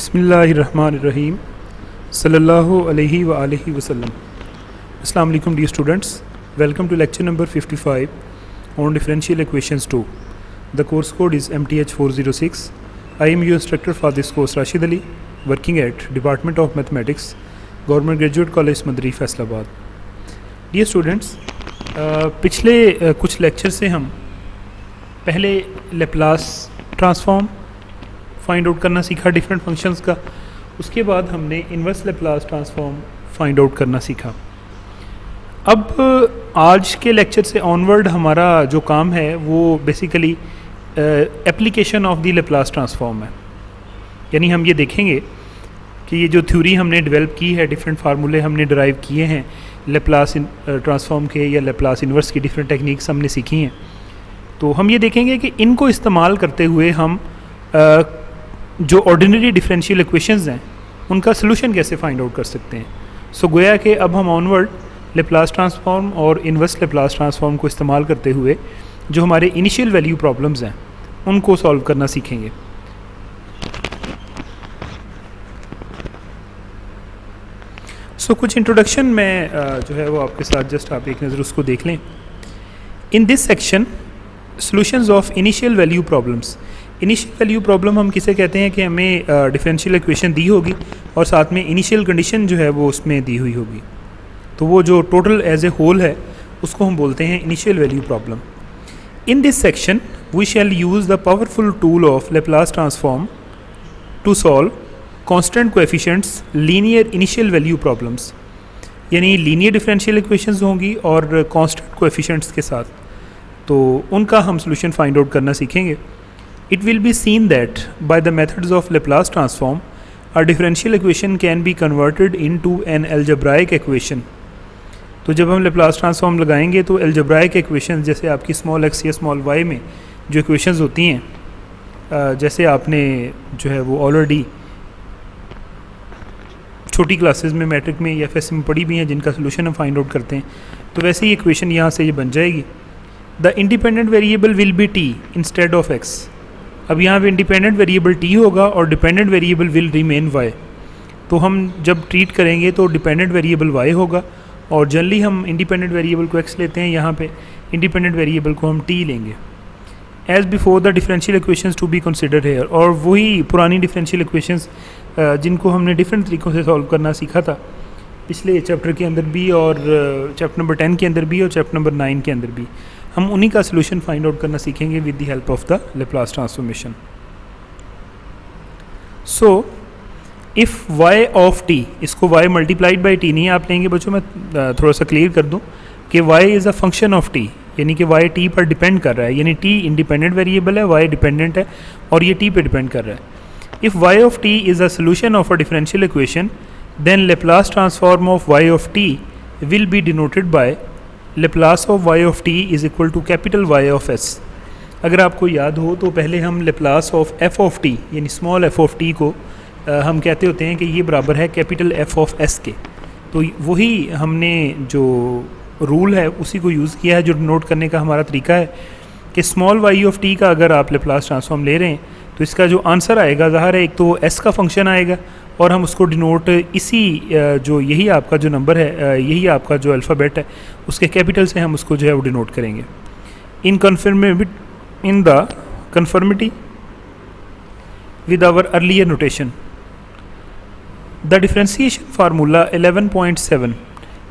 बिस्मिल्लाहिर्रहमानिर्रहीम सल्लल्लाहु अलैहि व आलिहि वसल्लम। अस्सलाम वालेकुम dear students, welcome to lecture number 55 on differential equations 2. The course code is MTH406. I am your instructor for this course Rashid Ali, working at Department of Mathematics, Government Graduate College मदरी Faisalabad. Dear students, पिछले कुछ lecture से हम पहले Laplace transform find out करना सीखा different functions का। उसके बाद हमने inverse Laplace transform find out करना सीखा। अब आज के लेक्चर से ऑनवर्ड हमारा जो काम है वो basically application of the Laplace transform है। यानी हम ये देखेंगे कि ये जो थ्योरी हमने डेवलप की है, डिफरेंट फार्मूले हमने डिराइव किए हैं लेप्लास ट्रांसफॉर्म के या लेप्लास इन्वर्स की डिफरेंट टेक्निक्स हमने सीखी हैं, तो हम ये देखेंगे कि इनको इस्तेमाल करते हुए हम जो ऑर्डिनरी डिफरेंशियल इक्वेशंस हैं उनका सोल्यूशन कैसे फाइंड आउट कर सकते हैं। सो गोया कि अब हम ऑनवर्ड लेप्लास ट्रांसफॉर्म और इन्वर्स लेप्लास ट्रांसफॉर्म को इस्तेमाल करते हुए जो हमारे इनिशियल वैल्यू प्रॉब्लम्स हैं उनको सॉल्व करना सीखेंगे। सो कुछ इंट्रोडक्शन में जो है वो आपके साथ जस्ट आप एक नज़र उसको देख लें। इन this section solutions of initial value problems. Initial value problem हम किसे कहते हैं कि हमें डिफरेंशियल इक्वेशन दी होगी और साथ में इनिशियल कंडीशन जो है वो उसमें दी हुई होगी, तो वो जो टोटल एज ए होल है उसको हम बोलते हैं initial value problem. In this section we shall use the powerful tool of Laplace transform to solve constant coefficients linear initial value problems. यानी लीनियर डिफरेंशियल इक्वेशंस होंगी और कांस्टेंट कोएफिशिएंट्स के साथ, तो उनका हम सोल्यूशन फाइंड आउट करना सीखेंगे। It will be seen that by the methods of Laplace transform, a differential equation can be converted into an algebraic equation. तो जब हम Laplace transform लगाएंगे तो algebraic equations जैसे आपकी small x या small y में जो equations होती हैं, जैसे आपने जो है वो ऑलरेडी छोटी क्लासेस में मैट्रिक में या FS में पढ़ी भी हैं जिनका सोल्यूशन हम फाइंड आउट करते हैं, तो वैसे ही इक्वेशन यहाँ से ये बन जाएगी। The independent variable will be t instead of x। अब यहाँ पे इंडिपेंडेंट वेरिएबल t होगा और dependent variable will remain y। तो हम जब ट्रीट करेंगे तो डिपेंडेंट वेरिएबल y होगा और जनरली हम इंडिपेंडेंट वेरिएबल को x लेते हैं, यहाँ पे इंडिपेंडेंट वेरिएबल को हम t लेंगे। As before the differential equations to be considered here. और वही पुरानी डिफरेंशियल इक्वेशंस जिनको हमने डिफरेंट तरीक़ों से सॉल्व करना सीखा था पिछले चैप्टर के अंदर भी और चैप्टर नंबर 10 के अंदर भी और चैप्टर नंबर 9 के अंदर भी, हम उन्हीं का सोल्यूशन फाइंड आउट करना सीखेंगे with the help of the Laplace transformation. So if y of t, इसको y मल्टीप्लाइड बाई t नहीं आप लेंगे बच्चों, मैं थोड़ा सा क्लियर कर दूं कि y is a function of t, यानी कि y t पर डिपेंड कर रहा है, यानी t इंडिपेंडेंट वेरिएबल है, y डिपेंडेंट है और ये t पे डिपेंड कर रहा है। If y of t is a solution of a differential equation then Laplace transform of y of t will be denoted by Laplace of y of t is equal to capital Y of s। अगर आपको याद हो तो पहले हम Laplace of f of t यानी small f of t को हम कहते होते हैं कि ये बराबर है कैपिटल F ऑफ s के। तो वही हमने जो रूल है उसी को यूज़ किया है, जो नोट करने का हमारा तरीका है कि स्मॉल y ऑफ t का अगर आप लेप्लास ट्रांसफॉर्म ले रहे हैं तो इसका जो आंसर आएगा ज़ाहिर है एक तो s का फंक्शन आएगा और हम उसको डिनोट इसी जो यही आपका जो नंबर है, यही आपका जो अल्फ़ाबेट है उसके कैपिटल से हम उसको जो है वो डिनोट करेंगे। In the conformity with our earlier notation the differentiation formula 11.7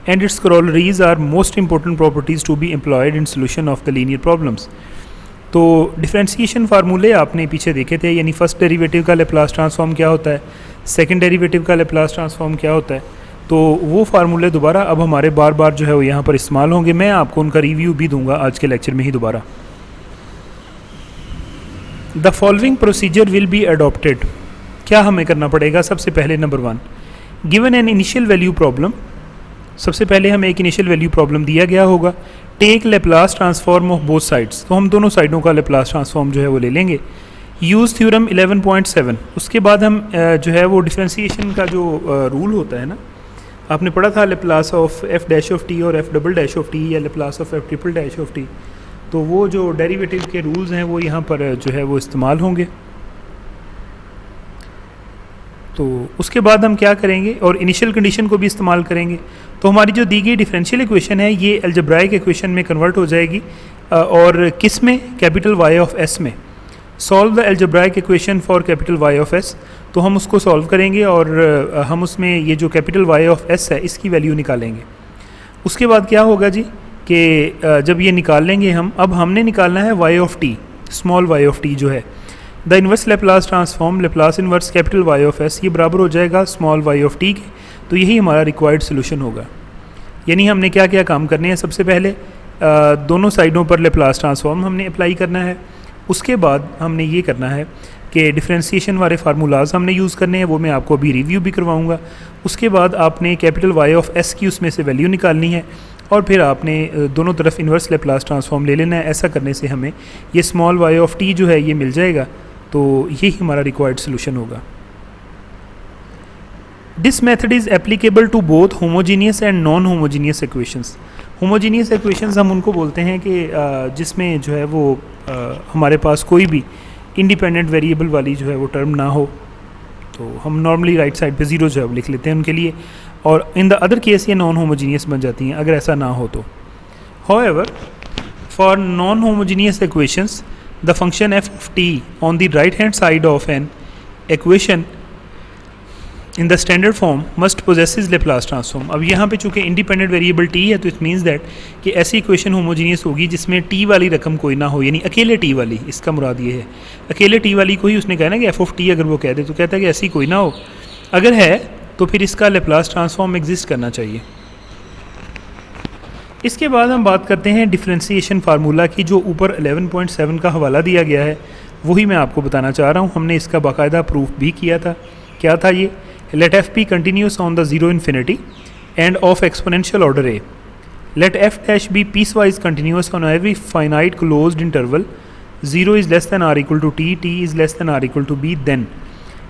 and its corollaries are most important properties to be employed in solution of the linear problems. तो डिफरेंशिएशन फार्मूले आपने पीछे देखे थे, यानी फर्स्ट डेरिवेटिव का लेप्लास ट्रांसफॉर्म क्या होता है, सेकंड डेरिवेटिव का लेप्लास ट्रांसफॉर्म क्या होता है, तो वो फार्मूले दोबारा अब हमारे बार बार जो है वो यहाँ पर इस्तेमाल होंगे। मैं आपको उनका रिव्यू भी दूंगा आज के लेक्चर में ही दोबारा। The following procedure will be adopted. क्या हमें करना पड़ेगा? सबसे पहले number 1, given an initial value problem. सबसे पहले हमें एक इनिशियल वैल्यू प्रॉब्लम दिया गया होगा। Take Laplace transform of both sides, तो हम दोनों साइडों का लेप्लास ट्रांसफॉर्म जो है वो ले लेंगे। Use theorem 11.7। उसके बाद हम जो है वो डिफरेंशिएशन का जो रूल होता है ना, आपने पढ़ा था Laplace of f dash of t और f double dash of t या Laplace of f triple dash of t, तो वो जो डेरिवेटिव के रूल्स हैं वो यहाँ पर जो है वो इस्तेमाल होंगे। तो उसके बाद हम क्या करेंगे, और इनिशियल कंडीशन को भी इस्तेमाल करेंगे। तो हमारी जो दी गई डिफरेंशियल इक्वेशन है ये अलजेब्राइक इक्वेशन में कन्वर्ट हो जाएगी, और किस में, कैपिटल वाई ऑफ एस में। Solve the algebraic equation for capital Y of s, तो हम उसको सॉल्व करेंगे और हम उसमें ये जो कैपिटल वाई ऑफ एस है इसकी वैल्यू निकालेंगे। उसके बाद क्या होगा जी कि जब ये निकाल लेंगे हम, अब हमने निकालना है y of t, small y of t जो है, the inverse Laplace transform Laplace inverse capital Y of s, ये बराबर हो जाएगा स्मॉल वाई ऑफ टी के। तो यही हमारा रिक्वायर्ड सोल्यूशन होगा। यानी हमने क्या क्या काम करने हैं, सबसे पहले दोनों साइडों पर लेप्लास ट्रांसफॉर्म हमने अप्लाई करना है। उसके बाद हमने ये करना है कि डिफरेंशिएशन वाले फार्मूलाज हमने यूज़ करने हैं, वो मैं आपको अभी रिव्यू भी करवाऊंगा। उसके बाद आपने कैपिटल वाई ऑफ एस की उसमें से वैल्यू निकालनी है, और फिर आपने दोनों तरफ इन्वर्स लेप्लास ट्रांसफॉर्म ले लेना है। ऐसा करने से हमें ये स्मॉल वाई ऑफ टी जो है ये मिल जाएगा। तो यही हमारा रिक्वायर्ड सोल्यूशन होगा। This method is applicable to both homogeneous and non homogeneous equations. Homogeneous equations हम उनको बोलते हैं कि जिसमें जो है वो हमारे पास कोई भी इंडिपेंडेंट वेरिएबल वाली जो है वो टर्म ना हो। तो हम नॉर्मली राइट साइड पे ज़ीरो जो है वो लिख लेते हैं उनके लिए, और इन द अदर केस ये नॉन होमोजीनियस बन जाती हैं अगर ऐसा ना हो तो। However for non homogeneous equations the function f of t on the right hand side of an equation in the standard form must possesses Laplace transform। अब यहाँ पे चूँकि इंडिपेंडेंट वेरिएबल t है तो इट मीन्स दैट कि ऐसी equation homogeneous होगी जिसमें t वाली रकम कोई ना हो, यानी अकेले t वाली, इसका मुराद ये है अकेले t वाली को ही उसने कहा ना कि f of t अगर वो कह दे तो कहता है कि ऐसी कोई ना हो। अगर है तो फिर इसका Laplace ट्रांसफॉर्म एग्जिस्ट करना चाहिए। इसके बाद हम बात करते हैं डिफरेंशिएशन फार्मूला की, जो ऊपर 11.7 का हवाला दिया गया है वही मैं आपको बताना चाह रहा हूँ। हमने इसका बाकायदा प्रूफ भी किया था। क्या था ये, let f be continuous on the zero infinity and of exponential order a, let f dash be piecewise continuous on every finite closed interval, zero is less than or equal to t, t is less than or equal to b, then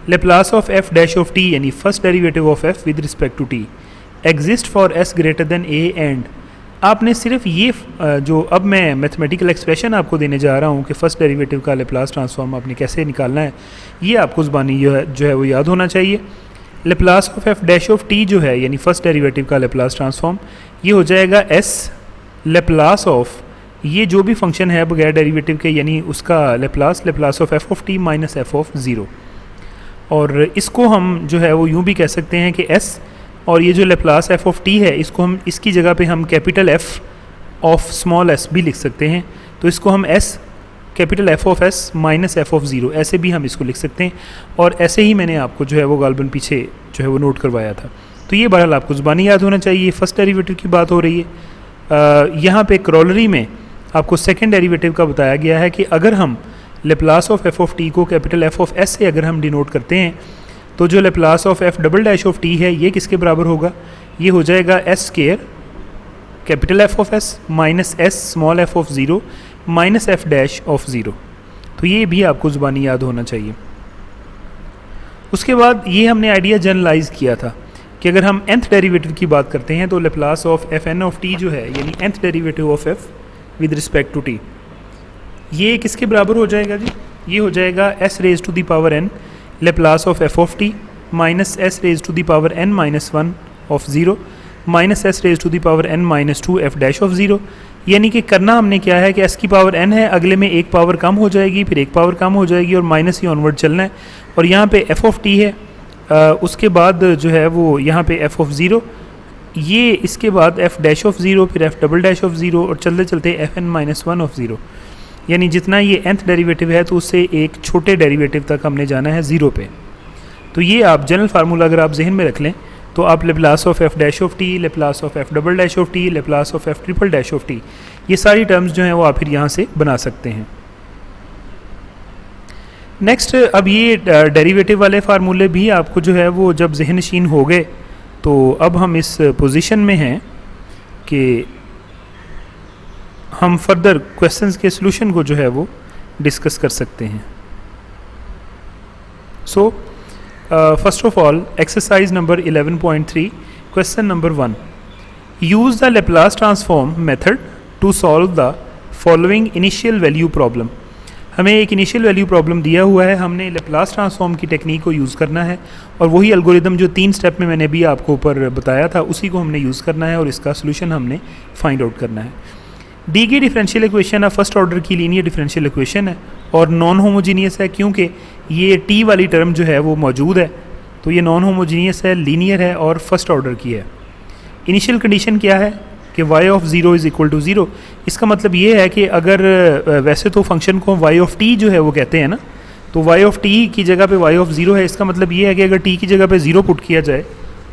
Laplace of f dash of t यानी first derivative of f with respect to t exist for s greater than a and. आपने सिर्फ ये जो अब मैं mathematical expression आपको देने जा रहा हूँ कि फ़र्स्ट डेरिवेटिव का लेप्लास ट्रांसफॉर्म आपने कैसे निकालना है, ये आपको ज़बानी जो है वो याद होना चाहिए। Laplace of f dash of t जो है यानी फ़र्स्ट डेरिवेटिव का लेप्लास ट्रांसफॉर्म ये हो जाएगा एस लेप्लास ऑफ, ये जो भी फंक्शन है बगैर डेरिवेटिव के यानी उसका Laplace of f of t minus F of zero. और इसको हम जो है वो यूँ भी कह सकते हैं कि एस, और ये जो लेप्लास एफ ऑफ टी है इसको हम इसकी जगह पे हम capital f of small S भी लिख सकते हैं। तो इसको हम S capital f of S minus F of zero ऐसे भी हम इसको लिख सकते हैं। और ऐसे ही मैंने आपको जो है वो गालबन पीछे जो है वो नोट करवाया था। तो ये बहरहाल आपको ज़ुबानी याद होना चाहिए। फर्स्ट डेरिवेटिव की बात हो रही है। यहाँ पे क्रॉलरी में आपको सेकेंड डेरिवेटिव का बताया गया है कि अगर हम Laplace of f of t को कैपिटल एफ ऑफ एस से अगर हम डिनोट करते हैं तो जो Laplace of F double dash of T है ये किसके बराबर होगा, ये हो जाएगा S square capital f of S minus S small F of zero minus F dash of zero. तो ये भी आपको ज़ुबानी याद होना चाहिए। उसके बाद ये हमने आइडिया जनरलाइज किया था कि अगर हम nth डेरिवेटिव की बात करते हैं तो Laplace of f n of t जो है यानी nth derivative of f with respect to t ये किसके बराबर हो जाएगा जी, ये हो जाएगा s raise to the power n Laplace of f of t minus s raise to the power n minus one of zero minus s raise to the power n minus two f dash of zero. यानी कि करना हमने क्या है कि s की power n है, अगले में एक पावर कम हो जाएगी, फिर एक पावर कम हो जाएगी और माइनस ही ऑनवर्ड चलना है। और यहाँ पे एफ ऑफ टी है, उसके बाद जो है वो यहाँ पे एफ ऑफ ज़ीरो, ये इसके बाद एफ डैश ऑफ ज़ीरो, फिर f double dash of zero और चलते चलते f n minus one of zero. यानी जितना ये nth डेरिवेटिव है तो उससे एक छोटे डेरिवेटिव तक हमने जाना है ज़ीरो पे। तो ये आप जनरल फार्मूला अगर आप जहन में रख लें तो आप Laplace of f dash of T, Laplace of F double dash of T, Laplace of F triple dash of t, ये सारी टर्म्स जो हैं वो आप फिर यहाँ से बना सकते हैं। नेक्स्ट, अब ये डेरिवेटिव वाले फार्मूले भी आपको जो है वो जब जहन नशीन हो गए तो अब हम इस पोजीशन में हैं कि हम फर्दर क्वेश्चंस के सॉल्यूशन को जो है वो डिस्कस कर सकते हैं। So first of all exercise number 11.3 question number 1, use the Laplace transform method to solve the following initial value problem. हमें एक इनिशियल वैल्यू प्रॉब्लम दिया हुआ है, हमने लेप्लास ट्रांसफॉर्म की टेक्निक को यूज़ करना है और वही एल्गोरिदम जो 3 स्टेप में मैंने भी आपको ऊपर बताया था उसी को हमने यूज़ करना है और इसका सोल्यूशन हमने फाइंड आउट करना है। दी गई डिफरेंशियल इक्वेशन फर्स्ट ऑर्डर की लीनियर डिफरेंशियल इक्वेशन है और नॉन होमोजीनियस है, क्योंकि ये टी वाली टर्म जो है वो मौजूद है, तो ये नॉन होमोजीनियस है, लीनियर है और फर्स्ट ऑर्डर की है। इनिशियल कंडीशन क्या है कि y of 0 is equal to 0। इसका मतलब ये है कि अगर वैसे तो फंक्शन को y ऑफ t जो है वो कहते हैं ना, तो y ऑफ t की जगह पे y ऑफ 0 है। इसका मतलब ये है कि अगर t की जगह पे 0 पुट किया जाए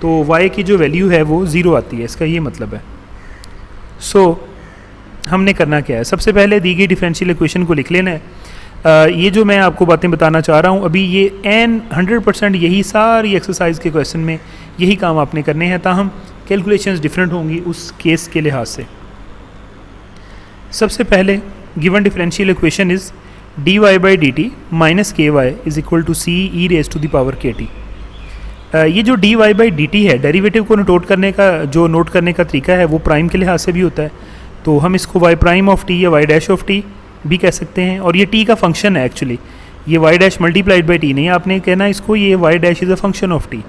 तो y की जो वैल्यू है वो 0 आती है, इसका ये मतलब है। हमने करना क्या है, सबसे पहले दी गई डिफरेंशियल इक्वेशन को लिख लेना है। ये जो मैं आपको बातें बताना चाह रहा हूँ अभी ये 100% यही सारी एक्सरसाइज के क्वेश्चन में यही काम आपने करने हैं, ताहम कैलकुलेशंस डिफरेंट होंगी उस केस के लिहाज से। सबसे पहले given differential equation is dy by d t minus k y is equal to c e raise to the power k t. ये जो dy बाई डी टी है, डेरिवेटिव को नोट करने का तरीका है वो प्राइम के लिहाज से भी होता है, तो हम इसको y प्राइम ऑफ टी या y डैश ऑफ टी भी कह सकते हैं। और ये t का फंक्शन है एक्चुअली, ये y dash multiplied by T नहीं, आपने कहना इसको ये y dash is a function of t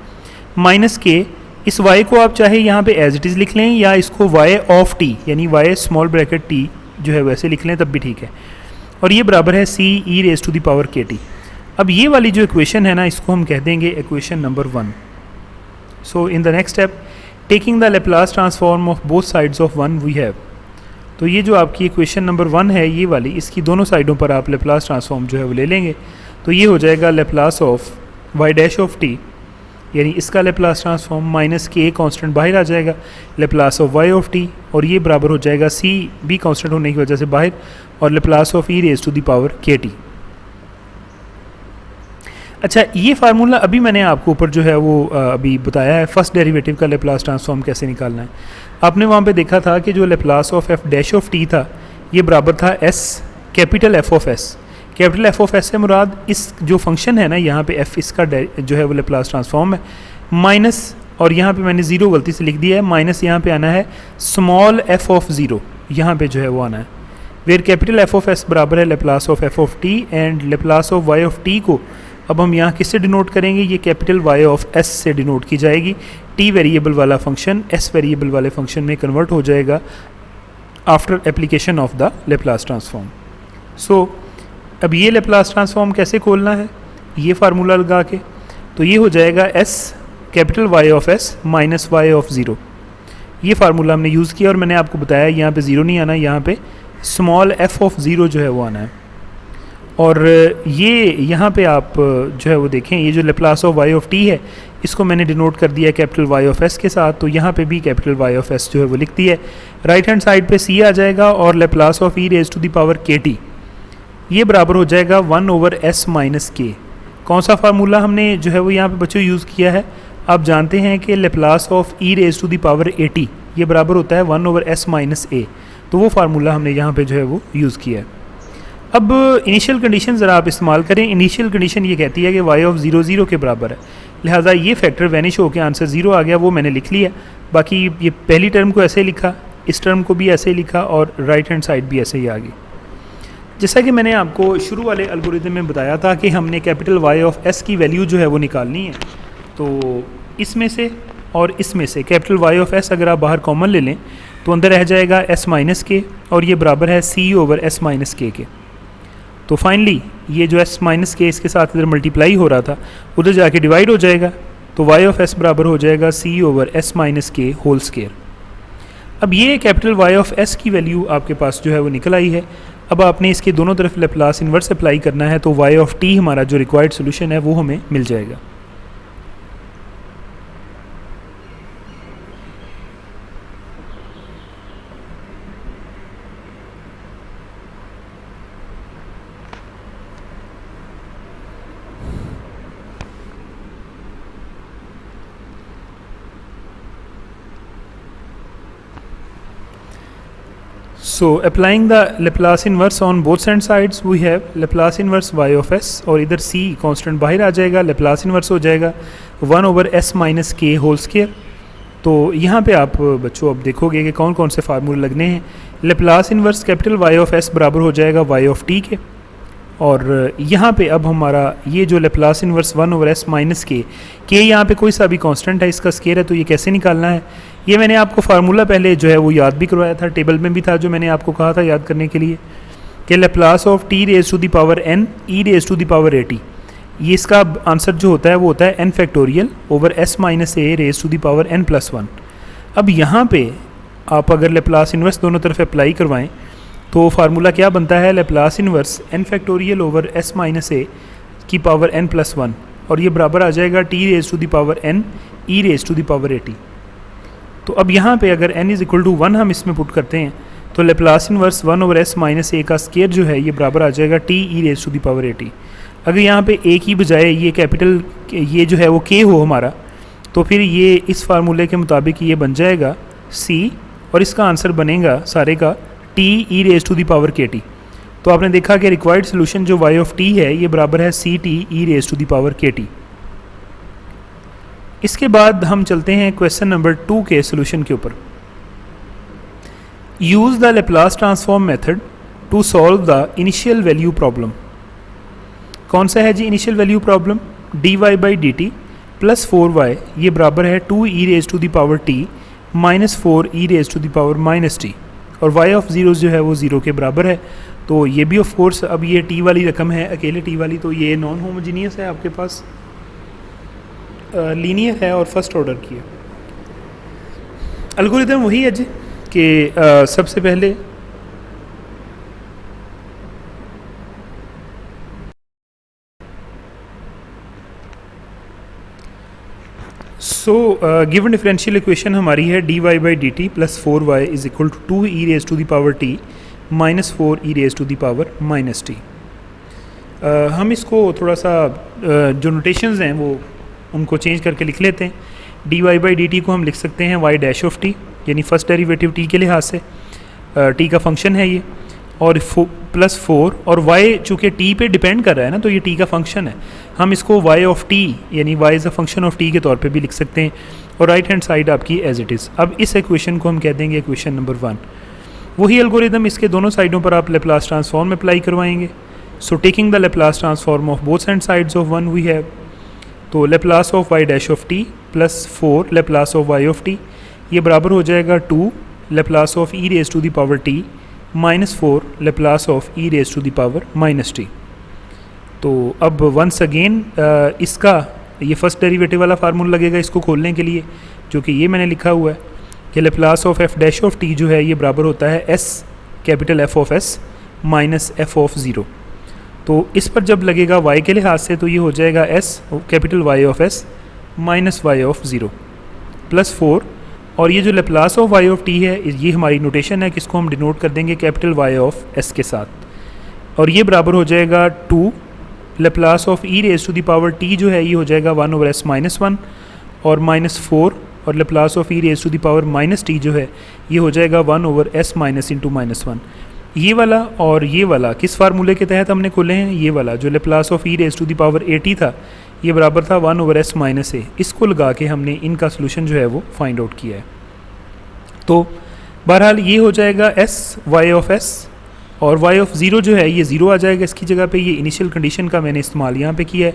minus के। इस y को आप चाहे यहाँ पे एज इट इज़ लिख लें या इसको y ऑफ t यानी y स्मॉल ब्रैकेट t जो है वैसे लिख लें तब भी ठीक है, और ये बराबर है c e raise to the power k t. अब ये वाली जो इक्वेशन है ना, इसको हम कह देंगे equation number 1। So in the next step taking the Laplace transform of both sides of 1 we have. तो ये जो आपकी इक्वेशन नंबर 1 है ये वाली, इसकी दोनों साइडों पर आप लेप्लास ट्रांसफॉर्म जो है वो ले लेंगे, तो ये हो जाएगा Laplace of y dash of t यानी इसका लेप्लास ट्रांसफॉर्म माइनस के कांस्टेंट बाहर आ जाएगा, Laplace of y of t और ये बराबर हो जाएगा c भी कांस्टेंट होने की वजह से बाहर, और Laplace of e raise to the power k t. अच्छा, ये फार्मूला अभी मैंने आपको ऊपर जो है वो अभी बताया है फर्स्ट डेरिवेटिव का लेप्लास ट्रांसफॉर्म कैसे निकालना है। आपने वहाँ पे देखा था कि जो Laplace of f dash of t था ये बराबर था s capital f of s। Capital f of s से मुराद इस जो फंक्शन है ना यहाँ पे f, इसका जो है वो लेप्लास ट्रांसफॉर्म है, माइनस और यहाँ पे मैंने 0 गलती से लिख दिया है, माइनस यहाँ पे आना है स्मॉल f ऑफ 0, यहाँ पे जो है वो आना है, where capital f of s बराबर है Laplace of f of t and Laplace of y of t को अब हम यहाँ किससे डिनोट करेंगे, ये कैपिटल y ऑफ s से डिनोट की जाएगी। t वेरिएबल वाला फंक्शन s वेरिएबल वाले फंक्शन में कन्वर्ट हो जाएगा after application of the Laplace transform. So अब ये लेप्लास ट्रांसफॉर्म कैसे खोलना है, ये फार्मूला लगा के, तो ये हो जाएगा s capital y of s minus y of 0। ये फार्मूला हमने यूज़ किया और मैंने आपको बताया यहाँ पे 0 नहीं आना, यहाँ पे स्मॉल f ऑफ 0 जो है वो आना है। और ये यहाँ पे आप जो है वो देखें, ये जो Laplace of y of t है इसको मैंने डिनोट कर दिया कैपिटल y ऑफ s के साथ, तो यहाँ पे भी कैपिटल y ऑफ s जो है वो लिख दी है। राइट हैंड साइड पे c आ जाएगा और Laplace of e raise to the power k t ये बराबर हो जाएगा 1 ओवर s माइनस के। कौन सा फार्मूला हमने जो है वो यहाँ पे बच्चों यूज़ किया है, आप जानते हैं कि Laplace of e raise to the power a t ये बराबर होता है 1 ओवर s माइनस ए, तो वो फार्मूला हमने यहाँ पे जो है वो यूज़ किया है। अब इनिशियल कंडीशन ज़रा आप इस्तेमाल करें। इनिशियल कंडीशन ये कहती है कि y ऑफ 0 0 के बराबर है, लिहाजा ये फैक्टर वैनिश होकर आंसर 0 आ गया, वो मैंने लिख लिया। बाकी ये पहली टर्म को ऐसे लिखा, इस टर्म को भी ऐसे लिखा और राइट हैंड साइड भी ऐसे ही आ गई। जैसा कि मैंने आपको शुरू वाले एल्गोरिथम में बताया था कि हमने कैपिटल y ऑफ s की वैल्यू जो है वो निकालनी है, तो इसमें से और इसमें से कैपिटल y ऑफ s अगर आप बाहर कॉमन ले लें तो अंदर रह जाएगा s माइनस के और ये बराबर है c ओवर s माइनस के। तो फाइनली ये जो s माइनस के इसके साथ इधर मल्टीप्लाई हो रहा था उधर जाके डिवाइड हो जाएगा, तो y ऑफ s बराबर हो जाएगा c ओवर s माइनस के होल स्केयर। अब ये कैपिटल y ऑफ s की वैल्यू आपके पास जो है वो निकल आई है। अब आपने इसके दोनों तरफ लेप्लास इन्वर्स अप्लाई करना है, तो y ऑफ t हमारा जो रिक्वायर्ड सोल्यूशन है वो हमें मिल जाएगा। So applying the Laplace inverse on both hand sides we have Laplace inverse y of s और इधर c कांस्टेंट बाहर आ जाएगा, Laplace inverse हो जाएगा 1 ओवर s माइनस के होल स्केयर। तो यहाँ पे आप बच्चों अब देखोगे कि कौन कौन से फार्मूले लगने हैं। Laplace inverse capital y of s बराबर हो जाएगा y of t के, और यहाँ पे अब हमारा ये जो Laplace inverse 1 over s minus के यहाँ पे कोई सा भी कांस्टेंट है, इसका स्केयर है, तो ये कैसे निकालना है, ये मैंने आपको फार्मूला पहले जो है वो याद भी करवाया था, टेबल में भी था जो मैंने आपको कहा था याद करने के लिए कि Laplace of t raise to the power n e raise to the power a t, ये इसका आंसर जो होता है वो होता है n factorial over s minus a raise to the power n plus 1। अब यहाँ पे आप अगर लेप्लास इन्वर्स दोनों तरफ अप्लाई करवाएं तो फार्मूला क्या बनता है, Laplace inverse n factorial over s minus a की पावर एन प्लस 1, और ये बराबर आ जाएगा t raise to the power n e raise to the power a t. तो अब यहाँ पे अगर n इज़ इक्वल टू 1 हम इसमें पुट करते हैं तो Laplace inverse 1 over s minus a का स्केयर जो है ये बराबर आ जाएगा t e raise to the power a t. अगर यहाँ पे ए की बजाय ये कैपिटल ये जो है वो के हो हमारा, तो फिर ये इस फार्मूले के मुताबिक ये बन जाएगा c, और इसका आंसर बनेगा सारे का t e raise to the power k t. तो आपने देखा कि रिक्वायर्ड सोल्यूशन जो y ऑफ t है ये बराबर है c t e raise to the power k t. इसके बाद हम चलते हैं क्वेश्चन नंबर 2 के सोल्यूशन के ऊपर। Use the Laplace transform method to solve the initial value problem. कौन सा है जी initial value problem, d y by d t plus 4y ये बराबर है 2 e raise to the power t minus 4 e raise to the power minus t, और y of zero जो है वो ज़ीरो के बराबर है। तो ये भी ऑफ कोर्स अब ये t वाली रकम है अकेले t वाली, तो ये नॉन होमोजीनियस है आपके पास, लीनियर है और फर्स्ट ऑर्डर की है। एल्गोरिथम वही है जी कि सबसे पहले गिवन डिफरेंशियल इक्वेशन हमारी है d y by d t plus 4y is equal to 2 e raise to the power t minus 4 e raise to the power minus t. हम इसको थोड़ा सा जो नोटेशंस हैं वो उनको चेंज करके लिख लेते हैं। D y by d t को हम लिख सकते हैं वाई डैश ऑफ टी, यानी फर्स्ट डेरिवेटिव टी के लिहाज से टी का फंक्शन है ये, और प्लस 4, और y चूँकि t पे डिपेंड कर रहा है ना, तो ये t का फंक्शन है, हम इसको y ऑफ t यानी y is a function of t के तौर पे भी लिख सकते हैं, और राइट हैंड साइड आपकी एज इट इज़। अब इस इक्वेशन को हम कह देंगे इक्वेशन नंबर 1। वही एल्गोरिदम इसके दोनों साइडों पर आप लेप्लास ट्रांसफॉर्म अप्लाई करवाएंगे। So taking the Laplace transform of both and sides of 1 we have, तो Laplace of y dash of t plus 4 Laplace of y of t ये बराबर हो जाएगा 2 Laplace of e raise to the power t minus 4 Laplace of e raise to the power minus t. तो अब once again इसका ये first derivative वाला formula लगेगा इसको खोलने के लिए, जो कि ये मैंने लिखा हुआ है कि Laplace of f dash of t जो है ये बराबर होता है s capital f of s minus f of 0। तो इस पर जब लगेगा y के लिहाज से तो ये हो जाएगा s capital y of s minus y of 0 plus 4, और ये जो Laplace of y of t है ये हमारी नोटेशन है, किसको हम डिनोट कर देंगे कैपिटल y ऑफ s के साथ, और ये बराबर हो जाएगा 2 Laplace of e raise to the power t जो है ये हो जाएगा 1 ओवर s माइनस 1, और माइनस 4, और Laplace of e raise to the power minus t जो है ये हो जाएगा 1 over s minus into minus 1। ये वाला और ये वाला किस फार्मूले के तहत हमने खोले हैं, ये वाला जो Laplace of e raise to the power a था ये बराबर था 1 ओवर s माइनस a, इसको लगा के हमने इनका सोल्यूशन जो है वो फाइंड आउट किया है। तो बहरहाल ये हो जाएगा s y ऑफ s, और y ऑफ 0 जो है ये 0 आ जाएगा इसकी जगह पे, ये इनिशियल कंडीशन का मैंने इस्तेमाल यहाँ पे किया है,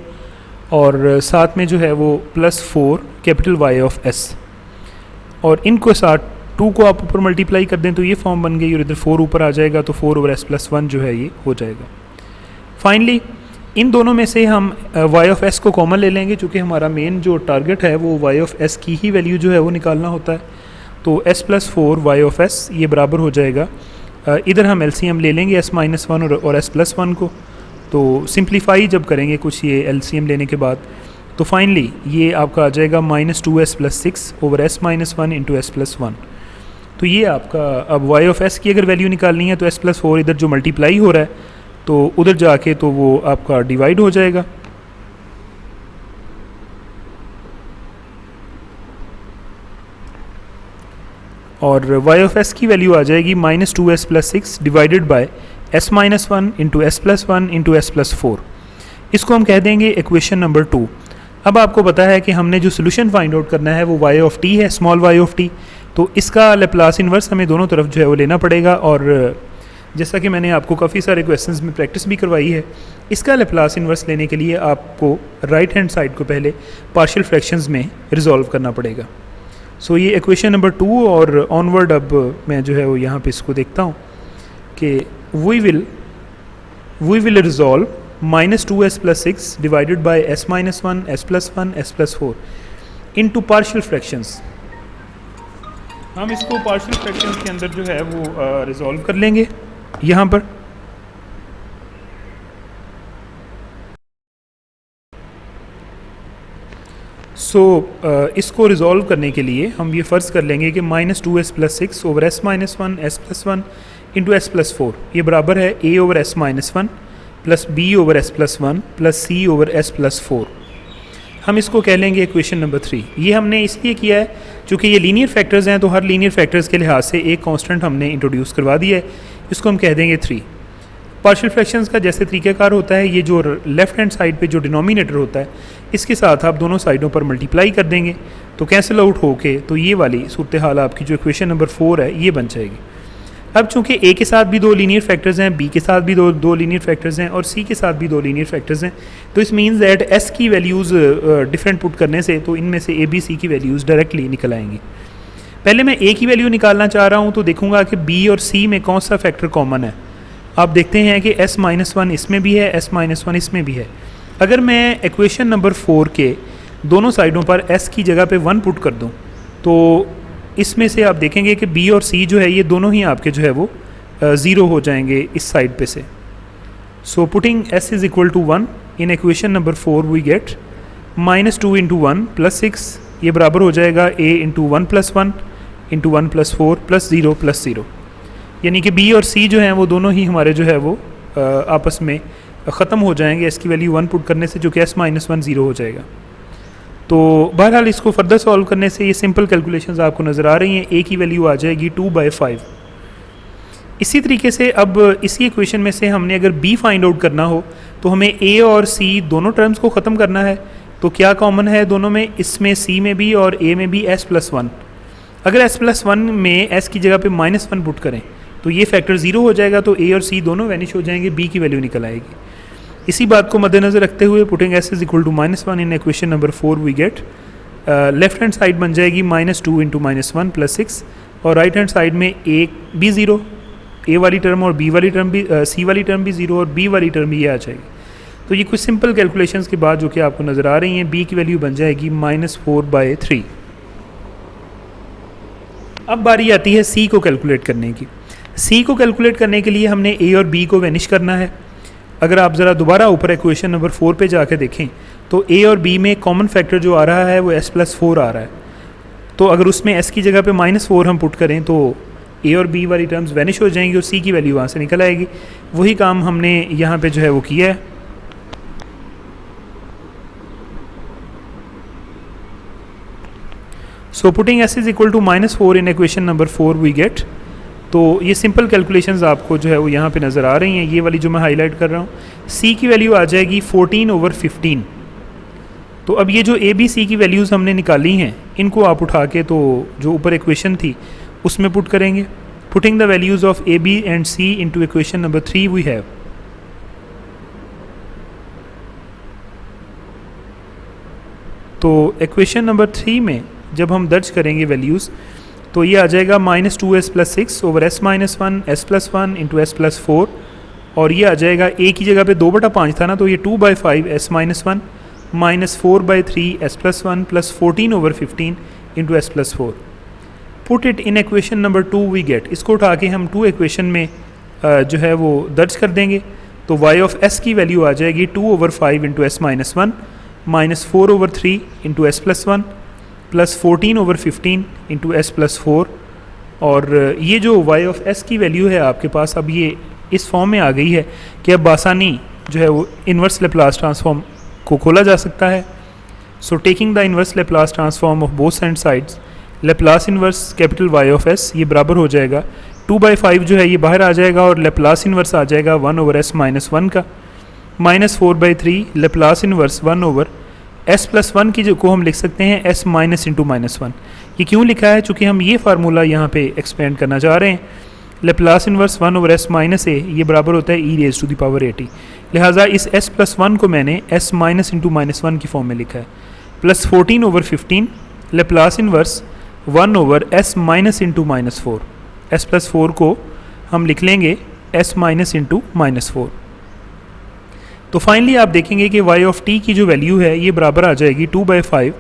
और साथ में जो है वो plus 4 capital y of s, और इनको साथ 2 को आप ऊपर मल्टीप्लाई कर दें तो ये फॉर्म बन गई, और इधर 4 ऊपर आ जाएगा तो 4 ओवर s प्लस 1 जो है ये हो जाएगा। फाइनली इन दोनों में से हम y ऑफ s को कॉमन ले लेंगे, चूँकि हमारा मेन जो टारगेट है वो y ऑफ s की ही वैल्यू जो है वो निकालना होता है। तो s plus 4 y of s ये बराबर हो जाएगा, इधर हम LCM ले लेंगे s माइनस 1 और s प्लस 1 को, तो सिंप्लीफाई जब करेंगे कुछ ये LCM लेने के बाद तो फाइनली ये आपका आ जाएगा minus 2s plus 6 over s minus 1 into s plus 1। तो ये आपका अब y ऑफ s की अगर वैल्यू निकालनी है तो s प्लस 4 इधर जो मल्टीप्लाई हो रहा है तो उधर जाके तो वो आपका डिवाइड हो जाएगा, और y ऑफ s की वैल्यू आ जाएगी minus 2s plus 6 divided by s minus 1 into s plus 1 into s plus 4। इसको हम कह देंगे इक्वेशन नंबर 2। अब आपको पता है कि हमने जो सोल्यूशन फाइंड आउट करना है वो y ऑफ t है, स्मॉल y ऑफ t, तो इसका लेप्लास इन्वर्स हमें दोनों तरफ जो है वो लेना पड़ेगा, और जैसा कि मैंने आपको काफ़ी सारे क्वेश्चंस में प्रैक्टिस भी करवाई है। इसका लैप्लास इन्वर्स लेने के लिए आपको राइट हैंड साइड को पहले पार्शियल फ्रैक्शंस में रिजॉल्व करना पड़ेगा। सो ये इक्वेशन नंबर 2 और ऑनवर्ड अब मैं जो है वो यहाँ पे इसको देखता हूँ कि we will resolve -2s + 6 divided by s - 1 s + 1 s + 4 into partial fractions. हम इसको पार्शियल फ्रैक्शंस के अंदर जो है वो रिजॉल्व कर लेंगे यहाँ पर। इसको रिजॉल्व करने के लिए हम ये फ़र्ज़ कर लेंगे कि -2s + 6 over s - 1 s + 1 into s + 4 ये बराबर है a over s - 1 plus b over s + 1 plus c over s + 4। हम इसको कह लेंगे इक्वेशन नंबर 3। ये हमने इसलिए किया है चूँकि ये लीनियर फैक्टर्स हैं, तो हर लीनियर फैक्टर्स के लिहाज से एक कांस्टेंट हमने इंट्रोड्यूस करवा दिया है, इसको हम कह देंगे 3। पार्शियल फ्रैक्शंस का जैसे तरीक़ाकार होता है, ये जो लेफ़्ट हैंड साइड पे जो डिनोमिनेटर होता है इसके साथ आप दोनों साइडों पर मल्टीप्लाई कर देंगे तो कैंसिल आउट होके तो ये वाली सूरत हाल आपकी जो इक्वेशन नंबर 4 है ये बन जाएगी। अब चूँकि a के साथ भी 2 लीनियर फैक्टर्स हैं, b के साथ भी दो लीनियर फैक्टर्स हैं और c के साथ भी 2 लीनियर फैक्टर्स हैं, तो इस मीन्स दैट s की वैल्यूज़ डिफरेंट पुट करने से तो इनमें से a b c की वैल्यूज़ डायरेक्टली निकल आएंगी। पहले मैं a की वैल्यू निकालना चाह रहा हूँ तो देखूँगा कि b और c में कौन सा फैक्टर कॉमन है। आप देखते हैं कि s - 1 इसमें भी है, s - 1 इसमें भी है। अगर मैं इक्वेशन नंबर 4 के दोनों साइडों पर s की जगह पे 1 पुट कर दूँ तो इसमें से आप देखेंगे कि b और c जो है ये दोनों ही आपके जो है वो 0 हो जाएंगे इस साइड पे से। So putting s is equal to 1 in equation number 4 we get -2 × 1 + 6 ये बराबर हो जाएगा a × 1 + 1 × 1 + 4 + 0 + 0, यानी कि b और c जो हैं वो दोनों ही हमारे जो है वो आपस में ख़त्म हो जाएंगे s की वैल्यू 1 पुट करने से, जो कि s - 1 0 हो जाएगा। तो बहरहाल इसको फर्दर सॉल्व करने से ये सिंपल कैलकुलेशंस आपको नज़र आ रही हैं। a की वैल्यू आ जाएगी 2/5। इसी तरीके से अब इसी इक्वेशन में से हमने अगर b फाइंड आउट करना हो तो हमें a और c दोनों टर्म्स को ख़त्म करना है। तो क्या कॉमन है दोनों में? इसमें c में भी और a में भी s + 1। अगर s + 1 में s की जगह पे -1 पुट करें तो ये फैक्टर 0 हो जाएगा, तो a और c दोनों वैनिश हो जाएंगे, b की वैल्यू निकल आएगी। इसी बात को मद्देनज़र रखते हुए putting s is equal to -1 in equation number 4 we get left hand side बन जाएगी -2 × -1 + 6 और राइट हैंड साइड में a भी 0, a वाली टर्म और b वाली टर्म भी c वाली टर्म भी 0 और b वाली टर्म भी ये आ जाएगी। तो ये कुछ सिंपल कैलकुलेशंस के बाद जो कि आपको नज़र आ रही हैं, b की वैल्यू बन जाएगी -4/3। अब बारी आती है c को कैलकुलेट करने की। c को कैलकुलेट करने के लिए हमने a और b को वैनिश करना है। अगर आप ज़रा दोबारा ऊपर इक्वेशन नंबर 4 पे जाके देखें तो a और b में कॉमन फैक्टर जो आ रहा है वो s + 4 आ रहा है। तो अगर उसमें s की जगह पे -4 हम पुट करें तो a और b वाली टर्म्स वैनिश हो जाएंगी और c की वैल्यू वहाँ से निकल आएगी। वही काम हमने यहाँ पे जो है वो किया है। So putting s is equal to -4 in equation number 4 we get, तो ये सिंपल कैलकुलेशंस आपको जो है वो यहाँ पे नज़र आ रही हैं, ये वाली जो मैं हाईलाइट कर रहा हूँ। c की वैल्यू आ जाएगी 14/15। तो अब ये जो a b c की वैल्यूज़ हमने निकाली हैं इनको आप उठा के तो जो ऊपर इक्वेशन थी उसमें पुट करेंगे। Putting the values of a b and c into equation number 3 we have. तो इक्वेशन नंबर 3 में जब हम दर्ज करेंगे वैल्यूज़ तो ये आ जाएगा -2s + 6 over s - 1 s + 1 into s + 4 और ये आ जाएगा a की जगह पे 2/5 था ना, तो ये 2/5 s - 1 -4/3 s + 1 plus 14/15 into s + 4। Put it in equation number 2 we get. इसको उठा के हम 2 इक्वेशन में जो है वो दर्ज कर देंगे। तो y ऑफ s की वैल्यू आ जाएगी 2/5 into s - 1 -4/3 into s + 1 plus 14/15 into s + 4। और ये जो y ऑफ s की वैल्यू है आपके पास अब ये इस फॉर्म में आ गई है कि अब आसानी जो है वो इन्वर्स लेप्लास ट्रांसफॉर्म को खोला जा सकता है। सो taking the inverse Laplace transform of both and sides, Laplace inverse capital Y of s ये बराबर हो जाएगा 2/5 जो है ये बाहर आ जाएगा और लेप्लास इन्वर्स आ जाएगा 1/s - 1 का, -4/3 लेप्लास इन्वर्स 1/s + 1 की जो को हम लिख सकते हैं s - इंटू -1। ये क्यों लिखा है? चूँकि हम ये फार्मूला यहाँ पे एक्सपेंड करना चाह रहे हैं। Laplace inverse 1 over s minus a ये बराबर होता है e raise to the power 80। लिहाजा इस s प्लस 1 को मैंने s माइनस इंटू माइनस 1 की फॉर्म में लिखा है, plus 14 over 15 Laplace inverse 1 over s minus into minus 4। s plus 4 को हम लिख लेंगे s माइनस इंटू माइनस 4। तो फाइनली आप देखेंगे कि y ऑफ t की जो वैल्यू है ये बराबर आ जाएगी 2/5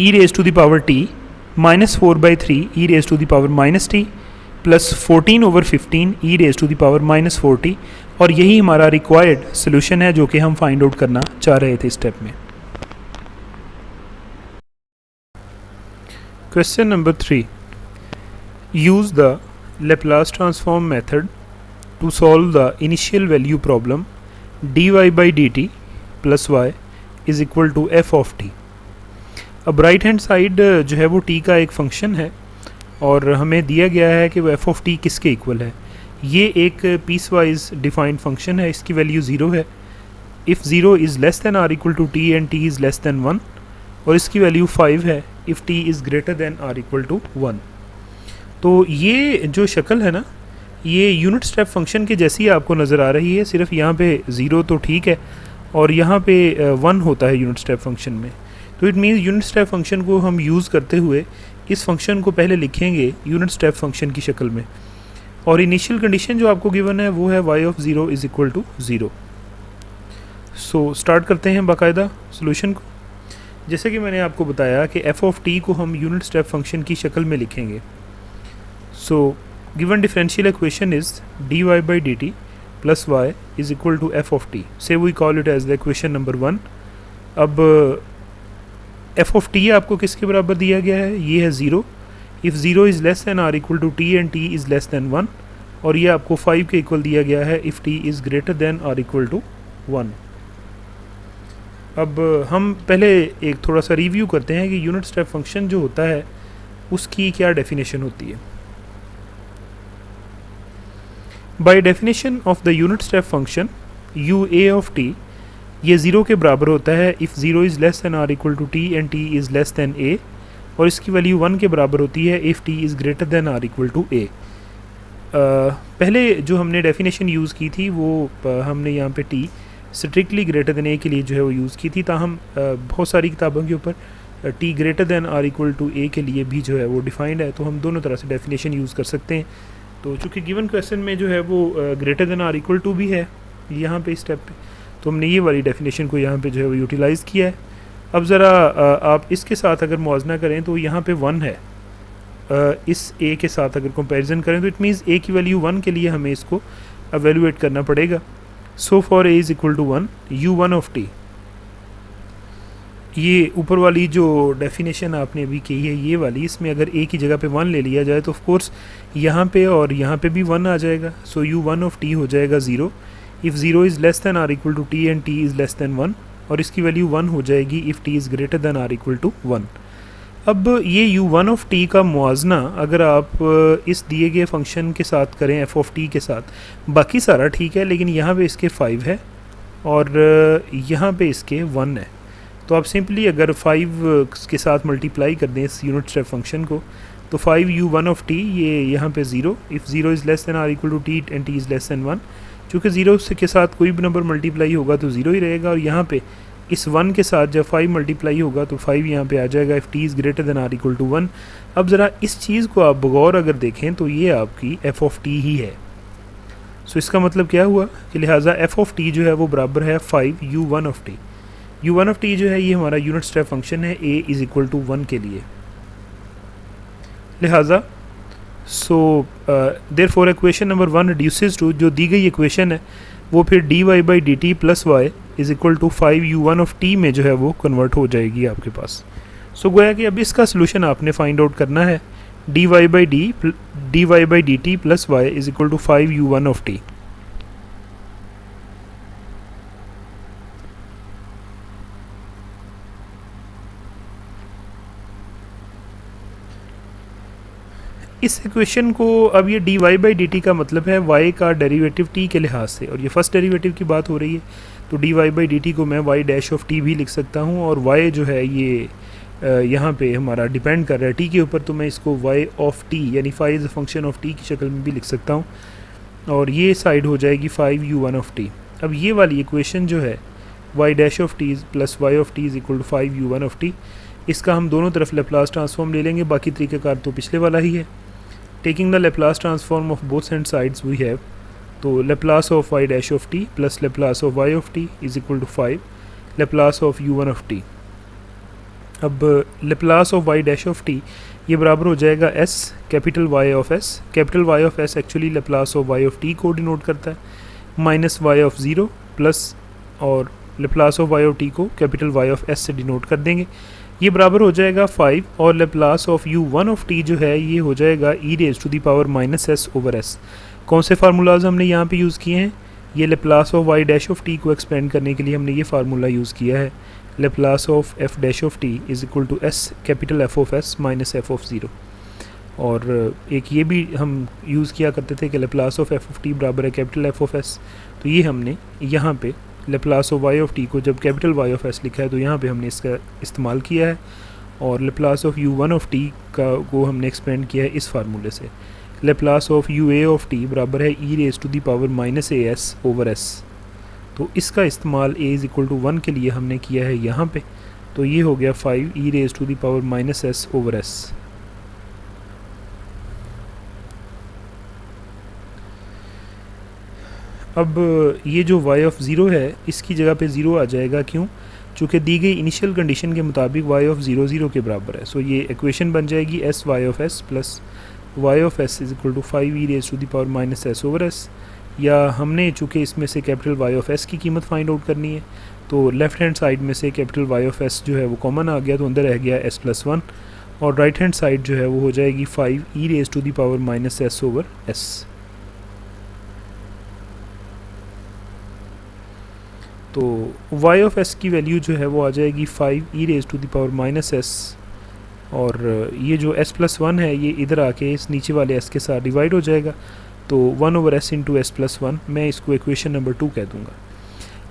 e raise to the power t minus 4/3 e raise to the power minus t plus 14 over 15 e raise to the power minus 40। और यही हमारा रिक्वायर्ड सोल्यूशन है जो कि हम फाइंड आउट करना चाह रहे थे स्टेप में। Question number 3, use the Laplace transform method to solve the initial value problem dy by dt plus y is equal to f of t। अब राइट हैंड साइड जो है वो t का एक फंक्शन है और हमें दिया गया है कि वो f ऑफ t किसके इक्वल है। ये एक पीस वाइज डिफाइंड फंक्शन है, इसकी वैल्यू 0 है। If 0 is less than or equal to t and t is less than 1, और इसकी वैल्यू 5 है if t is greater than or equal to 1। तो ये जो शक्ल है ना, ये यूनिट स्टेप फंक्शन के जैसी आपको नज़र आ रही है, सिर्फ यहाँ पे 0 तो ठीक है और यहाँ पे 1 होता है यूनिट स्टेप फंक्शन में। तो it means unit step function को हम यूज़ करते हुए इस फंक्शन को पहले लिखेंगे यूनिट स्टेप फंक्शन की शक्ल में, और इनिशियल कंडीशन जो आपको गिवन है वो है y of 0 is equal to 0। So start करते हैं बाकायदा सोल्यूशन को। जैसे कि मैंने आपको बताया कि f ऑफ t को हम यूनिट स्टेप फंक्शन की शक्ल में लिखेंगे। सो given differential equation is dy by dt plus y is equal to f of t. Say we call it as the equation number 1. अब f of t आपको किसके बराबर दिया गया है, ये है 0 if 0 is less than r equal to t and t is less than 1, और ये आपको 5 के इक्वल दिया गया है if t is greater than r equal to 1। अब हम पहले एक थोड़ा सा रिव्यू करते हैं कि यूनिट स्टेप फंक्शन जो होता है उसकी क्या डेफिनेशन होती है। By definition of the unit step function u a of t ये 0 के बराबर होता है if 0 is less than or equal to t and t is less than a, और इसकी वैल्यू 1 के बराबर होती है if t is greater than or equal to a। पहले जो हमने डेफिनेशन यूज़ की थी वो हमने यहाँ पे t strictly greater than a के लिए जो है वो यूज़ की थी, ताहम बहुत सारी किताबों के ऊपर t greater than or equal to a के लिए भी जो है वो डिफाइंड है, तो हम दोनों तरह से डेफिनेशन यूज़ कर सकते हैं। तो चूँकि गिवन क्वेश्चन में जो है वो greater than or equal to भी है यहाँ पे स्टेप पे, तो हमने ये वाली डेफिनेशन को यहाँ पे जो है वो यूटिलाइज़ किया है। अब ज़रा आप इसके साथ अगर मुआवजना करें तो यहाँ पे 1 है, इस a के साथ अगर कंपैरिजन करें तो इट मीन्स a की वैल्यू 1 के लिए हमें इसको एवेलुएट करना पड़ेगा। So for a is equal to 1 u1 of t, ये ऊपर वाली जो डेफिनेशन आपने अभी की है ये वाली, इसमें अगर a की जगह पे 1 ले लिया जाए तो ऑफ कोर्स यहाँ पे और यहाँ पे भी 1 आ जाएगा। सो u1 ऑफ t हो जाएगा 0 if 0 is less than or equal to t and t is less than 1, और इसकी वैल्यू 1 हो जाएगी if t is greater than or equal to 1। अब ये u1 ऑफ t का मुआवजना अगर आप इस दिए गए फंक्शन के साथ करें f ऑफ t के साथ, बाकी सारा ठीक है, लेकिन यहाँ पे इसके 5 है और यहाँ पे इसके 1 है, तो आप सिंपली अगर 5 के साथ मल्टीप्लाई कर दें इस यूनिट स्टेप फंक्शन को तो 5 u1 ऑफ t ये यहाँ पे 0 if 0 is less than or equal to t and t is less than 1, चूँकि 0 के साथ कोई भी नंबर मल्टीप्लाई होगा तो 0 ही रहेगा, और यहाँ पे इस 1 के साथ जब 5 मल्टीप्लाई होगा तो 5 यहाँ पे आ जाएगा if t is greater than or equal to 1। अब ज़रा इस चीज़ को आप बगौर अगर देखें तो ये आपकी f ऑफ t ही है। सो इसका मतलब क्या हुआ कि लिहाजा f ऑफ t जो है वो बराबर है 5 u1 of t। u1 of t जो है ये हमारा यूनिट स्टेप फंक्शन है a इज़ इक्वल टू 1 के लिए। लिहाजा so therefore equation number 1 reduces to, जो दी गई इक्वेशन है वो फिर dy by d t plus y is equal to 5 u1 of t में जो है वो कन्वर्ट हो जाएगी आपके पास। सो गोया कि अब इसका सोल्यूशन आपने फाइंड आउट करना है dy by d t plus y is equal to 5 u1 of t। इस इक्वेशन को अब ये dy बाई डी टी का मतलब है y का डेरिवेटिव t के लिहाज से, और ये फर्स्ट डेरिवेटिव की बात हो रही है, तो dy बाई डी टी को मैं y डैश ऑफ t भी लिख सकता हूँ, और y जो है ये यहाँ पे हमारा डिपेंड कर रहा है टी के ऊपर, तो मैं इसको y ऑफ टी यानी phi is a function of t की शक्ल में भी लिख सकता हूँ, और ये साइड हो जाएगी 5u1 ऑफ टी। अब ये वाली इक्वेशन जो है y dash of t plus y of t is equal to 5u1 of t, इसका हम दोनों तरफ लेप्लास ट्रांसफॉर्म ले लेंगे, बाकी तरीक़ाकार तो पिछले वाला ही है। Taking the Laplace transform of both hand sides we have, तो Laplace of y dash of t plus Laplace of y of t is equal to 5 Laplace of u1 of t. अब Laplace of y dash of t ये बराबर हो जाएगा s capital y of s। Capital y of s actually Laplace of y of t को denote करता है, minus y of zero plus और Laplace of y of t को capital y of s से डिनोट कर देंगे। ये बराबर हो जाएगा 5 और Laplace of u1 of t जो है ये हो जाएगा e raise to the power minus s over s। कौन से फार्मूलाज हमने यहाँ पे यूज़ किए हैं? ये Laplace of y dash of t को एक्सपेंड करने के लिए हमने ये फार्मूला यूज़ किया है, Laplace of f dash of t is equal to s capital f of s minus f of zero. और एक ये भी हम यूज़ किया करते थे कि Laplace of f of t बराबर है कैपिटल f ऑफ s, तो ये हमने यहाँ पे Laplace of y of t को जब कैपिटल y ऑफ s लिखा है तो यहाँ पे हमने इसका इस्तेमाल किया है, और Laplace of u1 of t को हमने एक्सपेंड किया है इस फार्मूले से। Laplace of ua of t बराबर है e raise to the power minus as over s, तो इसका इस्तेमाल a इज़ इक्वल टू 1 के लिए हमने किया है यहाँ पे, तो ये हो गया 5 e raise to the power minus s over s। अब ये जो y ऑफ ज़ीरो है इसकी जगह पे ज़ीरो आ जाएगा, क्यों? चूँकि दी गई इनिशियल कंडीशन के मुताबिक y ऑफ ज़ीरो ज़ीरो के बराबर है, सो ये इक्वेशन बन जाएगी s y of s plus y of s is equal to 5 e raise to the power minus s over s। या हमने चूँकि इसमें से कैपिटल y ऑफ s की कीमत फाइंड आउट करनी है, तो लेफ़्ट हैंड साइड में से कैपिटल y ऑफ s जो है वो कॉमन आ गया, तो अंदर रह गया s प्लस 1, और राइट हैंड साइड जो है वो हो जाएगी 5 e raise to the power minus s over s। तो y ऑफ s की वैल्यू जो है वो आ जाएगी 5 e raise to the power minus s, और ये जो s प्लस 1 है ये इधर आके इस नीचे वाले s के साथ डिवाइड हो जाएगा, तो 1 over s into s plus 1, मैं इसको इक्वेशन नंबर 2 कह दूँगा।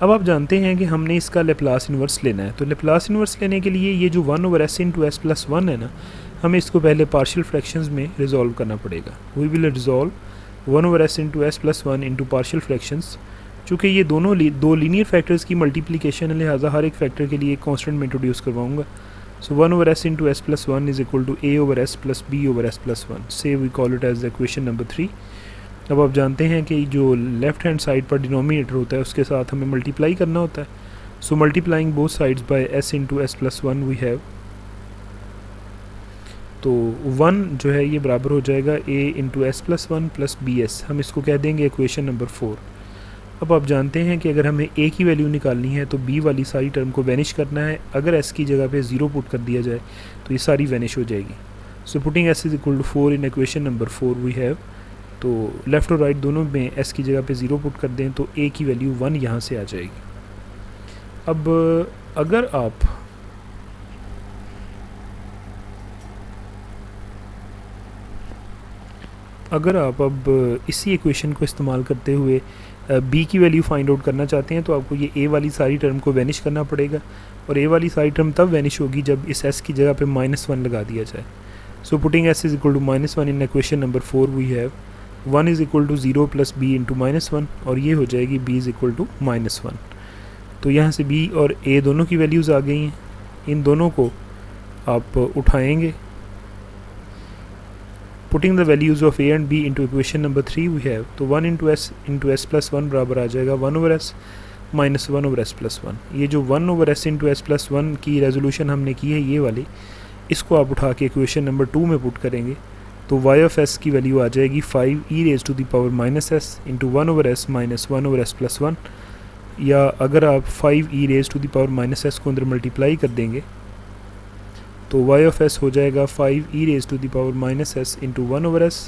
अब आप जानते हैं कि हमने इसका लेप्लास इन्वर्स लेना है, तो लेप्लास इन्वर्स लेने के लिए ये जो 1 over s into s plus 1 है ना, हमें इसको पहले पार्शियल फ्रैक्शंस में रिजॉल्व करना पड़ेगा। We will resolve 1 over s into s plus 1 into partial fractions. चूँकि ये दोनों दो लीनियर फैक्टर्स की मल्टीप्लिकेशन है, लिहाजा हर एक फैक्टर के लिए एक कांस्टेंट में इंट्रोड्यूस करवाऊंगा। So 1 over s into s plus 1 is equal to a over s plus b over s plus 1, say we call it as the equation number 3। अब आप जानते हैं कि जो लेफ़्ट हैंड साइड पर डिनोमिनेटर होता है उसके साथ हमें मल्टीप्लाई करना होता है, so multiplying both sides by s into s plus 1 we have, तो 1 जो है ये बराबर हो जाएगा a into s plus 1 plus bs, हम इसको कह देंगे इक्वेशन नंबर 4। अब आप जानते हैं कि अगर हमें a की वैल्यू निकालनी है तो b वाली सारी टर्म को वैनिश करना है, अगर s की जगह पे 0 पुट कर दिया जाए तो ये सारी वैनिश हो जाएगी। So putting s is equal to 4 in equation number 4 we have, तो लेफ़्ट और राइट दोनों में s की जगह पे 0 पुट कर दें तो a की वैल्यू 1 यहाँ से आ जाएगी। अब अगर आप अब इसी इक्वेशन को इस्तेमाल करते हुए b की वैल्यू फाइंड आउट करना चाहते हैं, तो आपको ये a वाली सारी टर्म को वैनिश करना पड़ेगा, और a वाली सारी टर्म तब वैनिश होगी जब इस s की जगह पे -1 लगा दिया जाए। So putting s is equal to -1 in equation number 4 we have 1 is equal to 0 plus b into -1, और ये हो जाएगी b इज़ इक्वल टू -1। तो यहाँ से b और a दोनों की वैल्यूज़ आ गई हैं, इन दोनों को आप उठाएँगे। Putting the values of a and b into equation number 3 we have, तो 1 इंटू s प्लस 1 बराबर आ जाएगा 1 over s minus 1 over s plus 1। ये जो 1 over s into s plus 1 की रेजोल्यूशन हमने की है ये वाली, इसको आप उठा के इक्वेशन नंबर 2 में पुट करेंगे, तो y ऑफ s की वैल्यू आ जाएगी 5 e raise to the power minus s into 1 over s minus 1 over s plus 1, या अगर आप 5 e raise to the power minus s को अंदर मल्टीप्लाई कर देंगे तो y ऑफ s हो जाएगा 5 e raise to the power minus s into 1 over s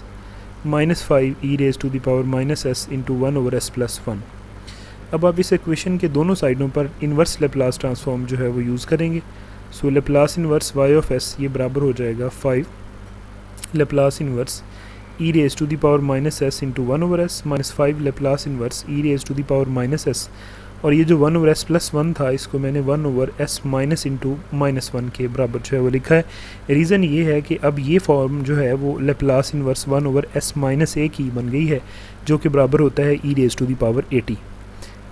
minus 5 e raise to the power minus s into 1 over s plus 1। अब आप इस इक्वेशन के दोनों साइडों पर इन्वर्स लेप्लास ट्रांसफॉर्म जो है वो यूज़ करेंगे। So Laplace inverse y of s ये बराबर हो जाएगा 5 Laplace inverse e raise to the power minus s into 1 over s minus 5 Laplace inverse e raise to the power minus s और ये जो 1 ओवर एस प्लस 1 था इसको मैंने 1 over s minus into minus 1 के बराबर जो है वो लिखा है। रीज़न ये है कि अब ये फॉर्म जो है वो Laplace inverse 1 over s minus a की बन गई है, जो कि बराबर होता है e raise to the power 80।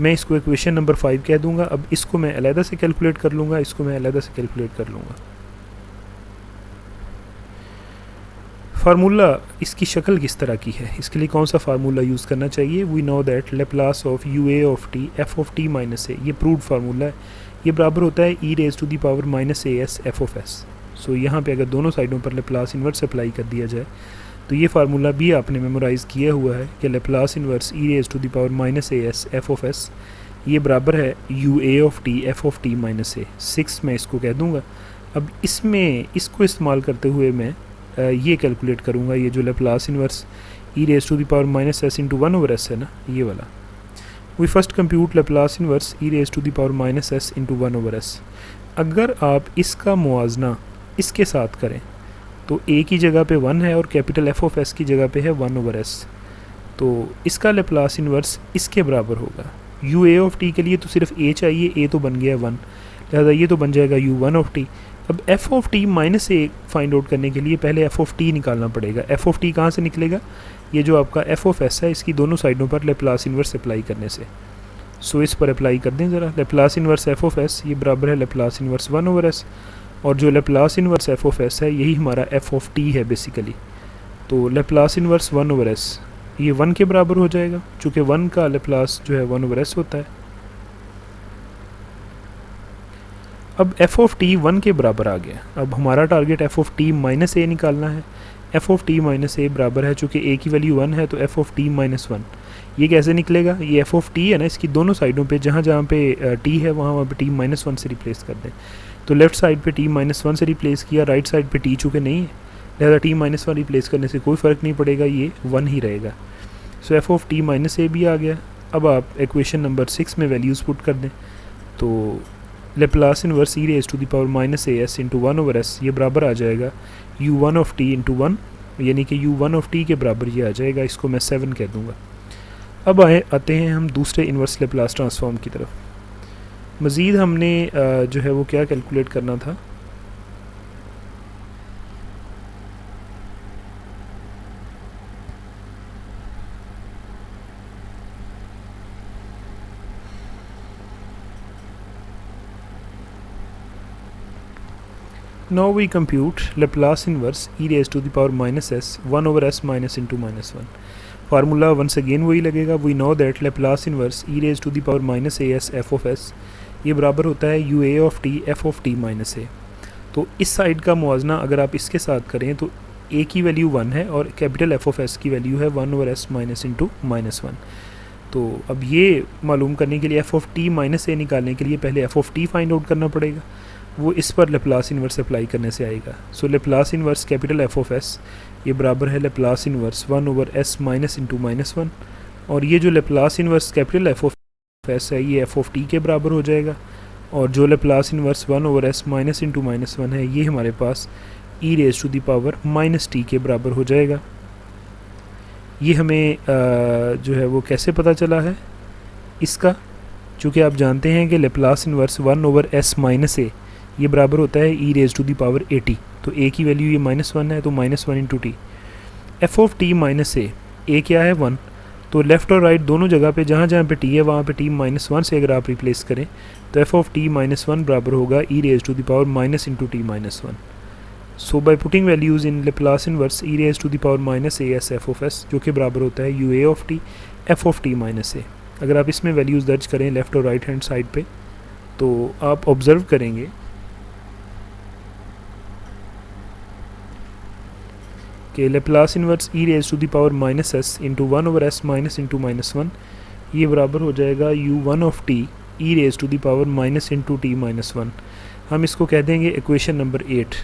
मैं इसको इक्वेशन नंबर 5 कह दूंगा। अब इसको मैं अलहदा से कैलकुलेट कर लूँगा, इसको मैं अलहदा से कैलकुलेट कर लूँगा। फार्मूला इसकी शक्ल किस तरह की है, इसके लिए कौन सा फार्मूला यूज़ करना चाहिए। We know that Laplace of u a of t f of t minus a, ये प्रूव्ड फार्मूला है। ये बराबर होता है e raise to the power minus a s f of s. So यहाँ पे अगर दोनों साइडों पर लेप्लास इन्वर्स अप्लाई कर दिया जाए तो ये फार्मूला भी आपने मेमोराइज़ किया हुआ है कि Laplace inverse e raise to the power minus a s f of s ये बराबर है u a of t f of t minus a 6 मैं इसको कह दूँगा। अब इसमें इसको इस्तेमाल करते हुए मैं ये कैलकुलेट करूँगा, ये जो Laplace inverse e raise to the power minus s into 1 over s है ना, ये वाला। We first compute Laplace inverse e raise to the power minus s into 1 over s. अगर आप इसका मुआवजना इसके साथ करें तो ए की जगह पे 1 है और कैपिटल एफ ऑफ एस की जगह पे है 1 ओवर एस, तो इसका लेप्लास इन्वर्स इसके बराबर होगा। यू ए ऑफ टी के लिए तो सिर्फ ए चाहिए, ए तो बन गया 1, लिहाजा ये तो बन जाएगा यू 1 ऑफ टी। अब F of t minus A find out करने के लिए पहले एफ ऑफ टी निकालना पड़ेगा। एफ ऑफ टी कहाँ से निकलेगा, ये जो आपका एफ ऑफ एस है इसकी दोनों साइडों पर लेप्लास इन्वर्स अप्लाई करने से। सो इस पर अप्लाई कर दें ज़रा। Laplace inverse F of s ये बराबर है लेप्लास इन्वर्स 1 ओवर एस, और जो Laplace inverse F of s है यही हमारा एफ ऑफ टी है बेसिकली। तो लेप्लास इन्वर्स 1 ओवर एस ये 1 के बराबर हो जाएगा, चूँकि 1 का लेप्लास जो है 1 ओवर एस होता है। अब एफ ऑफ टी 1 के बराबर आ गया। अब हमारा target f of t minus a निकालना है। F of t minus a बराबर है, चूँकि ए की वैल्यू 1 है तो एफ ऑफ टी माइनस 1। ये कैसे निकलेगा, ये एफ ऑफ टी है ना, इसकी दोनों साइडों पे जहाँ जहाँ पे टी है वहाँ पे टी माइनस 1 से रिप्लेस कर दें। तो लेफ्ट साइड पे टी माइनस 1 से रिप्लेस किया, राइट साइड पे टी चूँकि नहीं है लिहाजा टी माइनस 1 रिप्लेस करने से कोई फ़र्क नहीं पड़ेगा, ये 1 ही रहेगा। सो एफ ऑफ टी माइनस ए भी आ गया। अब आप इक्वेशन नंबर 6 में वैल्यूज़ पुट कर दें तो Laplace inverse e raise to the power minus a s into 1 over s ये बराबर आ जाएगा यू 1 ऑफ टी इंटू 1, यानी कि यू 1 ऑफ टी के बराबर ये आ जाएगा। इसको मैं 7 कह दूँगा। अब आते हैं हम दूसरे इन्वर्स लेप्लास ट्रांसफॉर्म की तरफ। मज़ीद हमने जो है वो क्या कैलकुलेट करना था, Now we compute Laplace inverse e raised to the power minus s 1 over s minus into minus 1. Formula once again वही लगेगा। We know that Laplace inverse e raised to the power minus as f of s ये बराबर होता है u a of t f of t minus a। तो इस side का मुआवजना अगर आप इसके साथ करें तो a की वैल्यू 1 है और कैपिटल f of s की वैल्यू है 1 over s minus into minus 1। तो अब ये मालूम करने के लिए f of t minus a निकालने के लिए पहले f of t find out करना पड़ेगा, वो इस पर लेप्लास इन्वर्स अप्लाई करने से आएगा। So Laplace inverse capital f of s ये बराबर है Laplace inverse 1 over s minus into minus 1, और ये जो Laplace inverse capital f of s है ये एफ ऑफ टी के बराबर हो जाएगा, और जो Laplace inverse 1 over s minus into minus 1 है ये हमारे पास e raise to the power minus t के बराबर हो जाएगा। ये हमें जो है वो कैसे पता चला है इसका, चूँकि आप जानते हैं कि Laplace inverse 1 over s minus a ये बराबर होता है e raise to the power 80। तो ए की वैल्यू ये -1 है तो -1 into t. F of t minus a क्या है 1, तो लेफ़्ट और राइट दोनों जगह पे जहाँ जहाँ पे टी है वहाँ पे टी -1 से अगर आप रिप्लेस करें तो एफ ऑफ टी -1 बराबर होगा e raise to the power minus into t -1। So by putting values in Laplace inverse e raise to the power minus a s f of s जो कि बराबर होता है u a of t f of t minus a. अगर आप इसमें values दर्ज करें लेफ़्ट और राइट हैंड साइड पे तो आप ऑब्ज़र्व करेंगे कि Laplace inverse e raise to the power minus s into 1 over s minus into minus 1 ये बराबर हो जाएगा u 1 of t e raise to the power minus into t minus 1। हम इसको कह देंगे equation number 8।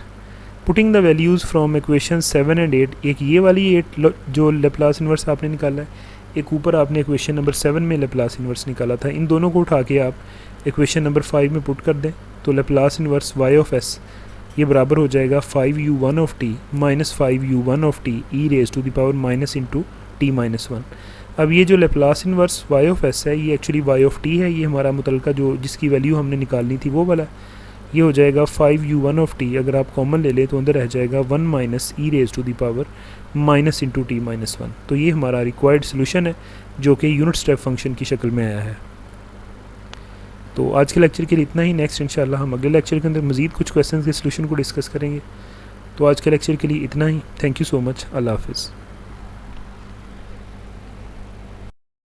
Putting the values from equation 7 and 8, एक ये वाली 8 जो लेप्लास इन्वर्स आपने निकाला है, एक ऊपर आपने इक्वेशन नंबर 7 में लेप्लास इन्वर्स निकाला था, इन दोनों को उठा के आप इक्वेशन नंबर 5 में पुट कर दें तो Laplace inverse y of s ये बराबर हो जाएगा 5u1 of t minus 5u1 of t e raise to the power minus into t minus 1। अब ये जो Laplace inverse y of s है ये एक्चुअली y ऑफ t है, ये हमारा मुतलका जो जिसकी वैल्यू हमने निकालनी थी वो वाला, ये हो जाएगा 5u1 ऑफ t, अगर आप कॉमन ले लें तो अंदर रह जाएगा 1 minus e raise to the power minus into t minus 1। तो ये हमारा रिक्वायर्ड सोल्यूशन है जो कि यूनिट स्टेप फंक्शन की शक्ल में आया है। तो आज के लेक्चर के लिए इतना ही। नेक्स्ट इंशाल्लाह हम अगले लेक्चर के अंदर मज़ीद कुछ क्वेश्चंस के सोल्यूशन को डिस्कस करेंगे। तो आज के लेक्चर के लिए इतना ही। Thank you so much. अल्लाह हाफ़िज़।